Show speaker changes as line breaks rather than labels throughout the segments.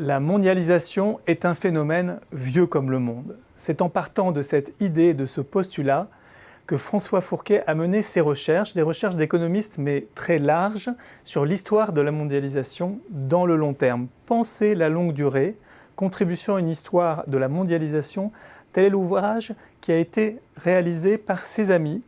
La mondialisation est un phénomène vieux comme le monde. C'est en partant de cette idée, de ce postulat, que François Fourquet a mené ses recherches, des recherches d'économistes mais très larges, sur l'histoire de la mondialisation dans le long terme. Penser la longue durée, contribution à une histoire de la mondialisation, tel est l'ouvrage qui a été réalisé par ses amis,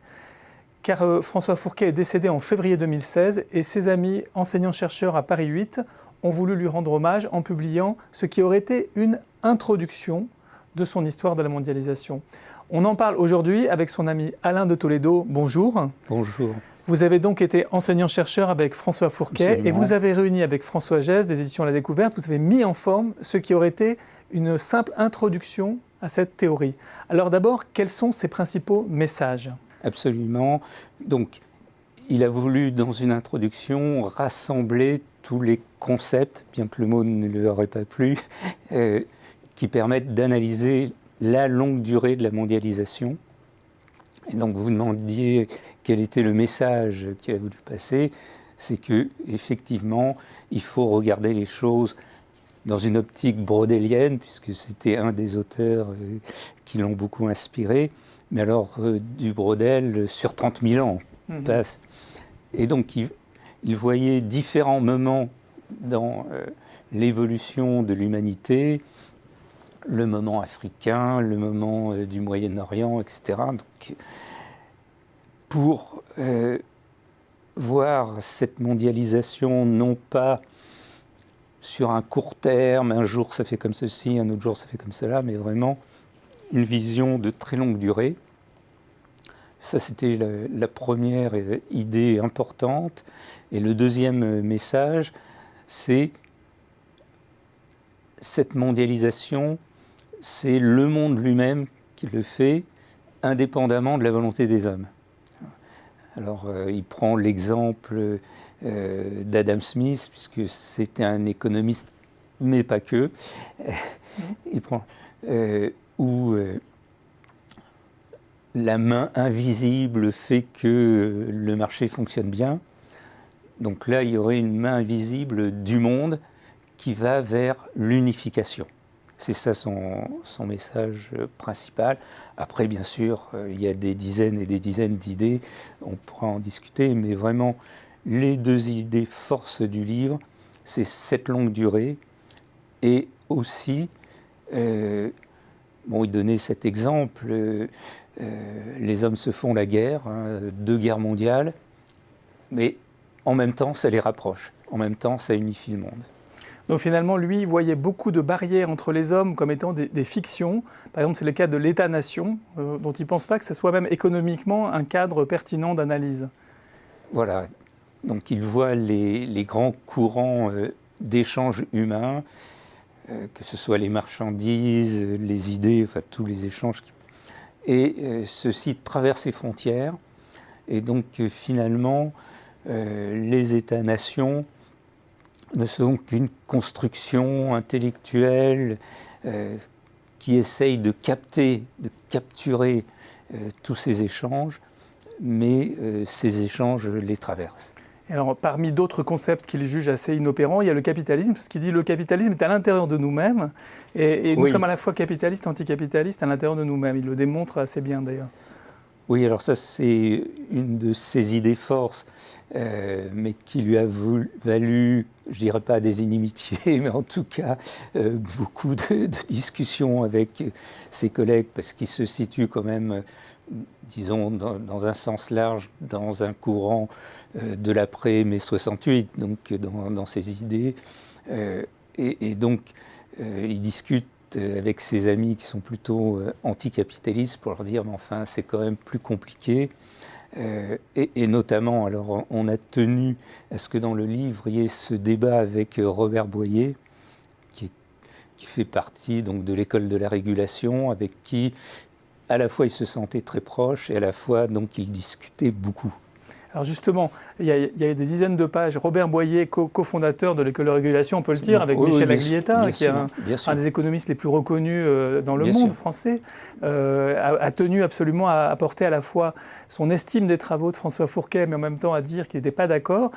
car François Fourquet est décédé en février 2016 et ses amis enseignants-chercheurs à Paris 8 ont voulu lui rendre hommage en publiant ce qui aurait été une introduction de son histoire de la mondialisation. On en parle aujourd'hui avec son ami Alain de Toledo. Bonjour.
Bonjour.
Vous avez donc été enseignant-chercheur avec François Fourquet. Absolument. Et vous avez réuni avec François Gesse des éditions La Découverte, vous avez mis en forme ce qui aurait été une simple introduction à cette théorie. Alors d'abord, quels sont ses principaux messages ?
Absolument. Donc, il a voulu, dans une introduction, rassembler tous les concepts, bien que le mot ne lui aurait pas plu, qui permettent d'analyser la longue durée de la mondialisation. Et donc, vous demandiez quel était le message qu'il a voulu passer. C'est qu'effectivement, il faut regarder les choses dans une optique brodélienne, puisque c'était un des auteurs qui l'ont beaucoup inspiré, mais alors du Brodel sur 30 000 ans passe. Et donc, il voyait différents moments dans l'évolution de l'humanité, le moment africain, le moment du Moyen-Orient, etc. Donc, pour voir cette mondialisation non pas sur un court terme, un jour ça fait comme ceci, un autre jour ça fait comme cela, mais vraiment une vision de très longue durée. Ça, c'était la première idée importante. Et le deuxième message, c'est cette mondialisation, c'est le monde lui-même qui le fait, indépendamment de la volonté des hommes. Alors, il prend l'exemple d'Adam Smith, puisque c'était un économiste, mais pas que. Il prend où la main invisible fait que le marché fonctionne bien. Donc là, il y aurait une main invisible du monde qui va vers l'unification. C'est ça son message principal. Après, bien sûr, il y a des dizaines et des dizaines d'idées, on pourra en discuter, mais vraiment, les deux idées forces du livre, c'est cette longue durée et aussi, il donnait cet exemple, les hommes se font la guerre, 2 guerres mondiales, mais en même temps, ça les rapproche, en même temps, ça unifie le monde.
Donc finalement, lui, il voyait beaucoup de barrières entre les hommes comme étant des fictions. Par exemple, c'est le cas de l'État-nation, dont il ne pense pas que ce soit même économiquement un cadre pertinent d'analyse.
Voilà, donc il voit les grands courants d'échanges humains, que ce soit les marchandises, les idées, enfin tous les échanges. Et ceci traverse les frontières. Et donc finalement, les États-nations ne sont qu'une construction intellectuelle qui essaye de capturer tous ces échanges, mais ces échanges les traversent.
Alors, parmi d'autres concepts qu'il juge assez inopérants, il y a le capitalisme, parce qu'il dit que le capitalisme est à l'intérieur de nous-mêmes, et nous sommes à la fois capitalistes, anticapitalistes à l'intérieur de nous-mêmes. Il le démontre assez bien d'ailleurs.
Oui, alors ça c'est une de ses idées forces, mais qui lui a valu, je dirais pas des inimitiés, mais en tout cas beaucoup de discussions avec ses collègues, parce qu'il se situe quand même, disons, dans un sens large, dans un courant de l'après-mai 68, donc dans ses idées. Et donc, il discute avec ses amis qui sont plutôt anticapitalistes pour leur dire mais enfin c'est quand même plus compliqué et notamment alors on a tenu à ce que dans le livre il y ait ce débat avec Robert Boyer qui fait partie donc de l'école de la régulation, avec qui à la fois il se sentait très proche et à la fois donc il discutait beaucoup.
Alors justement, il y a des dizaines de pages. Robert Boyer, cofondateur de l'école de régulation, on peut le dire, avec Michel Aglietta, qui est un des économistes les plus reconnus dans le monde français, a tenu absolument à apporter à la fois son estime des travaux de François Fourquet, mais en même temps à dire qu'il n'était pas d'accord.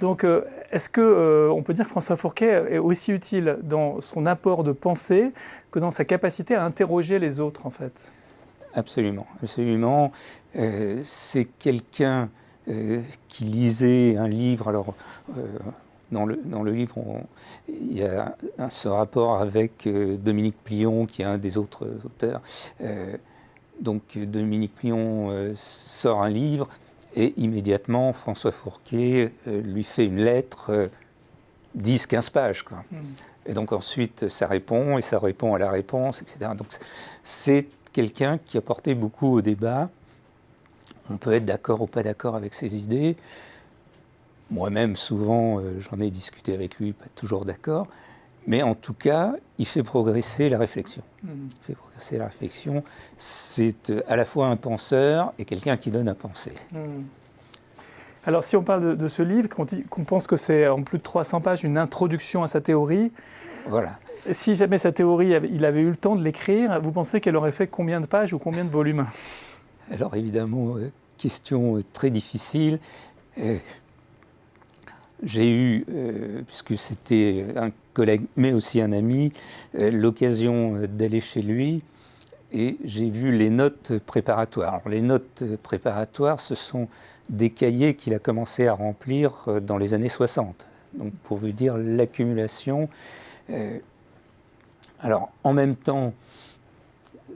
Donc est-ce qu'on peut dire que François Fourquet est aussi utile dans son apport de pensée que dans sa capacité à interroger les autres, en fait?
Absolument, absolument. C'est quelqu'un qui lisait un livre. Alors, dans le livre, il y a ce rapport avec Dominique Plion, qui est un des autres auteurs. Donc, Dominique Plion sort un livre et immédiatement, François Fourquet lui fait une lettre, 10-15 pages, quoi. Et donc ensuite, ça répond, et ça répond à la réponse, etc. Donc, c'est quelqu'un qui apportait beaucoup au débat. On peut être d'accord ou pas d'accord avec ses idées. Moi-même, souvent, j'en ai discuté avec lui, pas toujours d'accord. Mais en tout cas, il fait progresser la réflexion. Il fait progresser la réflexion. C'est à la fois un penseur et quelqu'un qui donne à penser.
Alors, si on parle de ce livre, qu'on pense que c'est en plus de 300 pages une introduction à sa théorie,
voilà.
Si jamais sa théorie, il avait eu le temps de l'écrire, vous pensez qu'elle aurait fait combien de pages ou combien de volumes?
Alors évidemment, question très difficile. J'ai eu, puisque c'était un collègue mais aussi un ami, l'occasion d'aller chez lui et j'ai vu les notes préparatoires. Alors, les notes préparatoires, ce sont des cahiers qu'il a commencé à remplir dans les années 60. Donc pour vous dire l'accumulation. Alors, en même temps,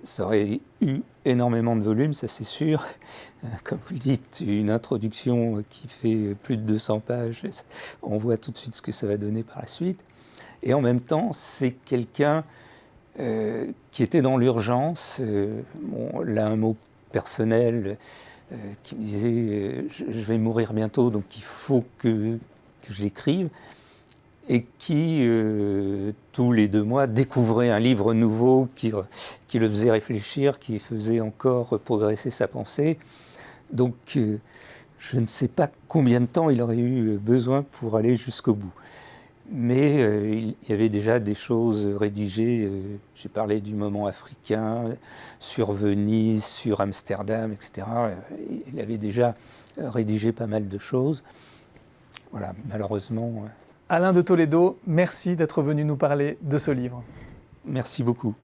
ça aurait eu énormément de volume, ça c'est sûr. Comme vous le dites, une introduction qui fait plus de 200 pages, on voit tout de suite ce que ça va donner par la suite. Et en même temps, c'est quelqu'un qui était dans l'urgence. Là, un mot personnel qui me disait je vais mourir bientôt, donc il faut que j'écrive. Et qui, tous les 2 mois, découvrait un livre nouveau qui le faisait réfléchir, qui faisait encore progresser sa pensée. Donc, je ne sais pas combien de temps il aurait eu besoin pour aller jusqu'au bout. Mais il y avait déjà des choses rédigées. J'ai parlé du moment africain, sur Venise, sur Amsterdam, etc. Il avait déjà rédigé pas mal de choses. Voilà, malheureusement...
Alain de Toledo, merci d'être venu nous parler de ce livre.
Merci beaucoup.